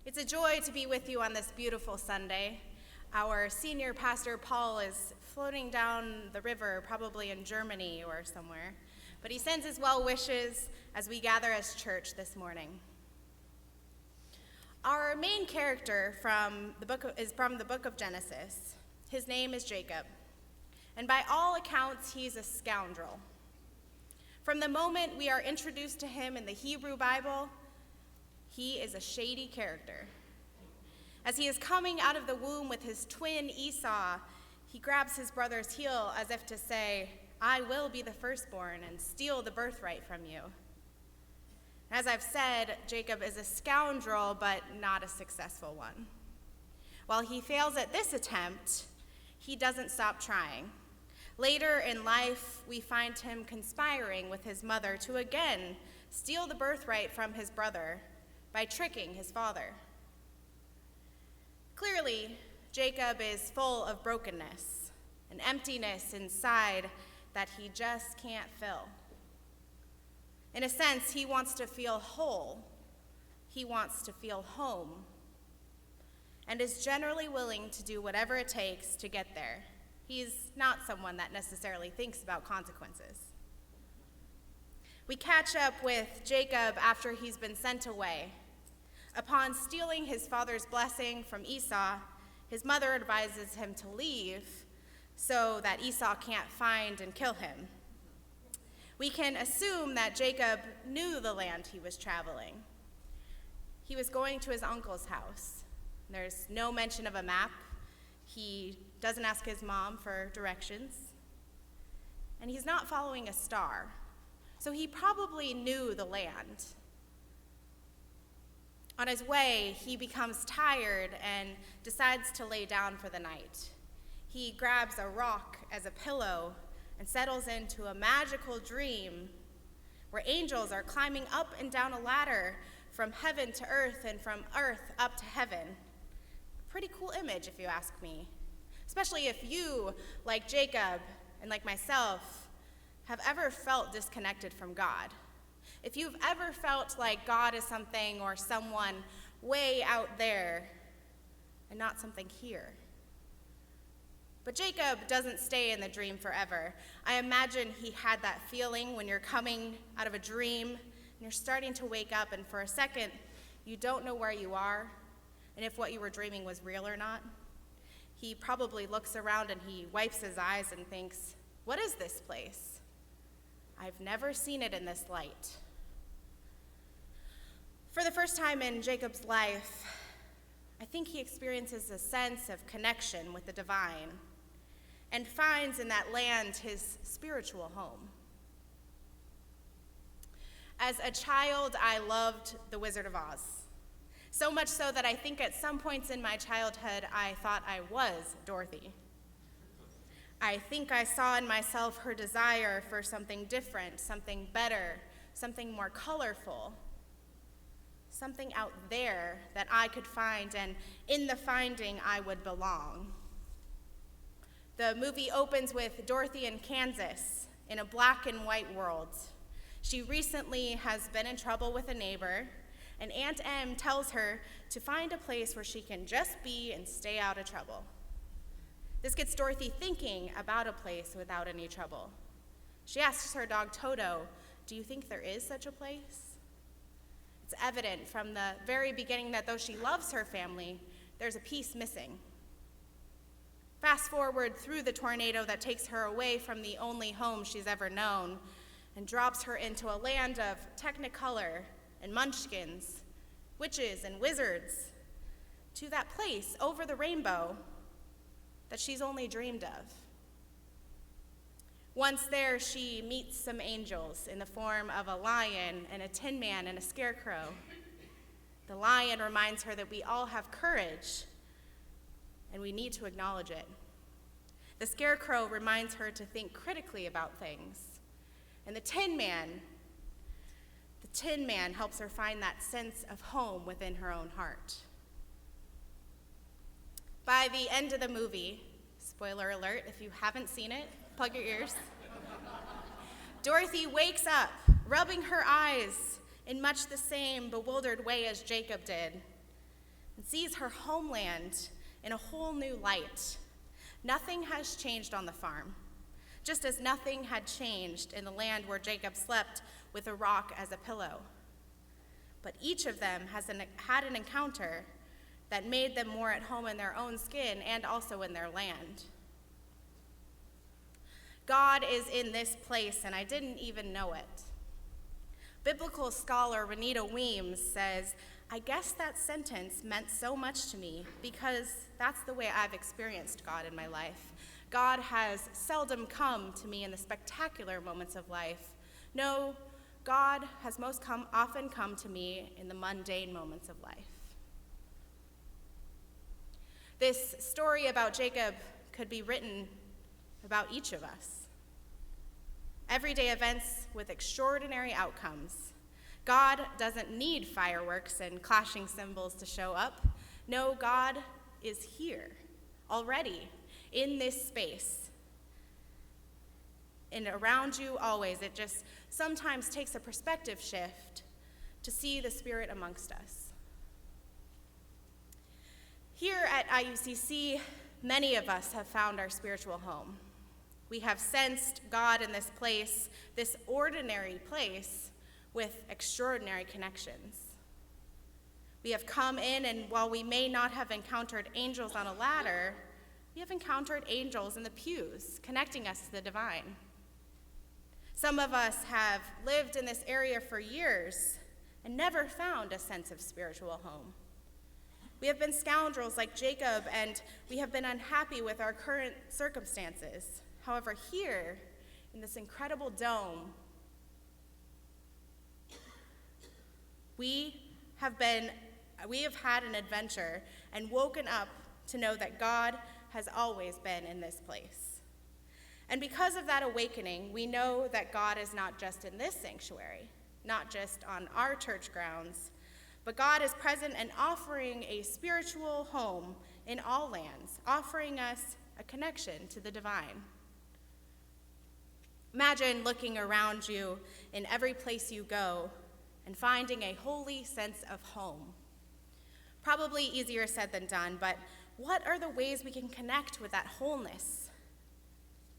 It's a joy to be with you on this beautiful Sunday. Our senior pastor, Paul, is floating down the river, probably in Germany or somewhere, but he sends his well wishes as we gather as church this morning. Our main character is from the book of Genesis. His name is Jacob, and by all accounts, he's a scoundrel. From the moment we are introduced to him in the Hebrew Bible, he is a shady character. As he is coming out of the womb with his twin Esau, he grabs his brother's heel as if to say, "I will be the firstborn and steal the birthright from you." As I've said, Jacob is a scoundrel, but not a successful one. While he fails at this attempt, he doesn't stop trying. Later in life, we find him conspiring with his mother to again steal the birthright from his brother by tricking his father. Clearly, Jacob is full of brokenness, an emptiness inside that he just can't fill. In a sense, he wants to feel whole. He wants to feel home, and is generally willing to do whatever it takes to get there. He's not someone that necessarily thinks about consequences. We catch up with Jacob after he's been sent away. Upon stealing his father's blessing from Esau, his mother advises him to leave so that Esau can't find and kill him. We can assume that Jacob knew the land he was traveling. He was going to his uncle's house. There's no mention of a map. He doesn't ask his mom for directions. And he's not following a star. So he probably knew the land. On his way, he becomes tired and decides to lay down for the night. He grabs a rock as a pillow and settles into a magical dream where angels are climbing up and down a ladder from heaven to earth and from earth up to heaven. A pretty cool image, if you ask me, especially if you, like Jacob and like myself, have ever felt disconnected from God. If you've ever felt like God is something or someone way out there and not something here. But Jacob doesn't stay in the dream forever. I imagine he had that feeling when you're coming out of a dream and you're starting to wake up, and for a second, you don't know where you are and if what you were dreaming was real or not. He probably looks around and he wipes his eyes and thinks, "What is this place? I've never seen it in this light." For the first time in Jacob's life, I think he experiences a sense of connection with the divine and finds in that land his spiritual home. As a child, I loved The Wizard of Oz, so much so that I think at some points in my childhood, I thought I was Dorothy. I think I saw in myself her desire for something different, something better, something more colorful, something out there that I could find, and in the finding, I would belong. The movie opens with Dorothy in Kansas in a black and white world. She recently has been in trouble with a neighbor, and Aunt Em tells her to find a place where she can just be and stay out of trouble. This gets Dorothy thinking about a place without any trouble. She asks her dog Toto, "Do you think there is such a place?" It's evident from the very beginning that though she loves her family, there's a piece missing. Fast forward through the tornado that takes her away from the only home she's ever known and drops her into a land of Technicolor and munchkins, witches and wizards, to that place over the rainbow that she's only dreamed of. Once there, she meets some angels in the form of a lion and a tin man and a scarecrow. The lion reminds her that we all have courage and we need to acknowledge it. The scarecrow reminds her to think critically about things. And the tin man helps her find that sense of home within her own heart. By the end of the movie, spoiler alert if you haven't seen it, plug your ears, Dorothy wakes up, rubbing her eyes in much the same bewildered way as Jacob did. and sees her homeland in a whole new light. Nothing has changed on the farm, just as nothing had changed in the land where Jacob slept with a rock as a pillow. But each of them had an encounter that made them more at home in their own skin and also in their land. God is in this place, and I didn't even know it. Biblical scholar Renita Weems says, "I guess that sentence meant so much to me because that's the way I've experienced God in my life. God has seldom come to me in the spectacular moments of life. No, God has often come to me in the mundane moments of life." This story about Jacob could be written about each of us. Everyday events with extraordinary outcomes. God doesn't need fireworks and clashing cymbals to show up. No, God is here already in this space and around you always. It just sometimes takes a perspective shift to see the Spirit amongst us. Here at IUCC, many of us have found our spiritual home. We have sensed God in this place, this ordinary place, with extraordinary connections. We have come in, and while we may not have encountered angels on a ladder, we have encountered angels in the pews, connecting us to the divine. Some of us have lived in this area for years and never found a sense of spiritual home. We have been scoundrels like Jacob, and we have been unhappy with our current circumstances. However, here, in this incredible dome, we have had an adventure and woken up to know that God has always been in this place. And because of that awakening, we know that God is not just in this sanctuary, not just on our church grounds, but God is present and offering a spiritual home in all lands, offering us a connection to the divine. Imagine looking around you in every place you go and finding a holy sense of home. Probably easier said than done, but what are the ways we can connect with that wholeness?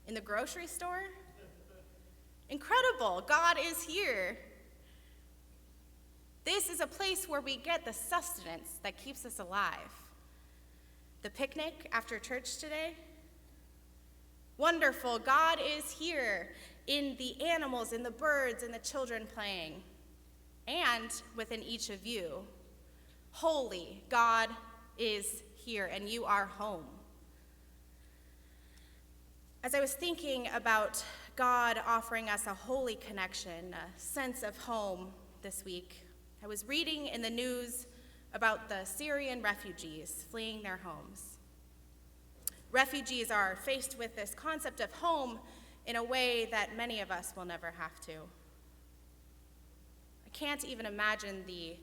In the grocery store? Incredible, God is here. This is a place where we get the sustenance that keeps us alive. The picnic after church today? Wonderful, God is here in the animals, in the birds, in the children playing, and within each of you. Holy, God is here, and you are home. As I was thinking about God offering us a holy connection, a sense of home this week, I was reading in the news about the Syrian refugees fleeing their homes. Refugees are faced with this concept of home in a way that many of us will never have to. I can't even imagine the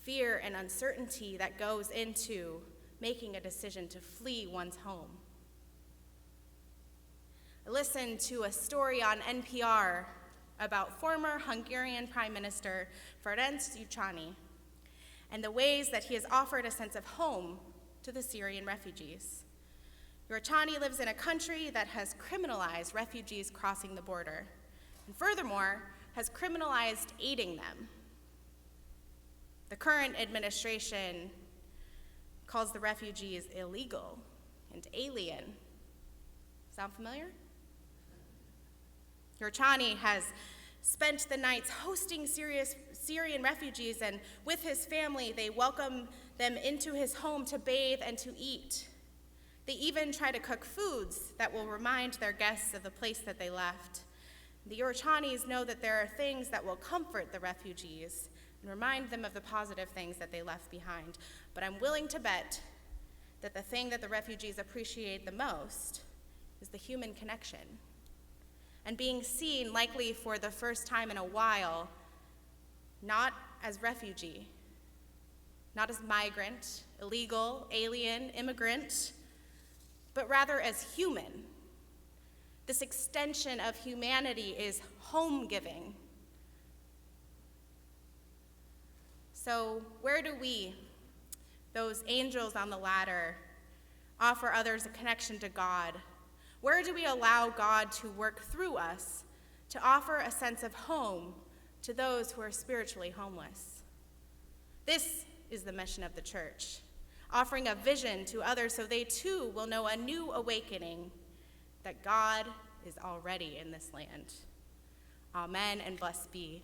fear and uncertainty that goes into making a decision to flee one's home. I listened to a story on NPR about former Hungarian Prime Minister Ferenc Gyurcsány and the ways that he has offered a sense of home to the Syrian refugees. Gyurcsány lives in a country that has criminalized refugees crossing the border, and furthermore, has criminalized aiding them. The current administration calls the refugees illegal and alien. Sound familiar? Gyurcsány has spent the nights hosting Syrian refugees, and with his family, they welcome them into his home to bathe and to eat. They even try to cook foods that will remind their guests of the place that they left. The Gyurcsánys know that there are things that will comfort the refugees and remind them of the positive things that they left behind. But I'm willing to bet that the thing that the refugees appreciate the most is the human connection and being seen, likely for the first time in a while, not as refugee, not as migrant, illegal, alien, immigrant, but rather as human. This extension of humanity is home-giving. So where do we those angels on the ladder, offer others a connection to God? Where do we allow God to work through us to offer a sense of home to those who are spiritually homeless? This is the mission of the church, offering a vision to others so they too will know a new awakening that God is already in this land. Amen, and blessed be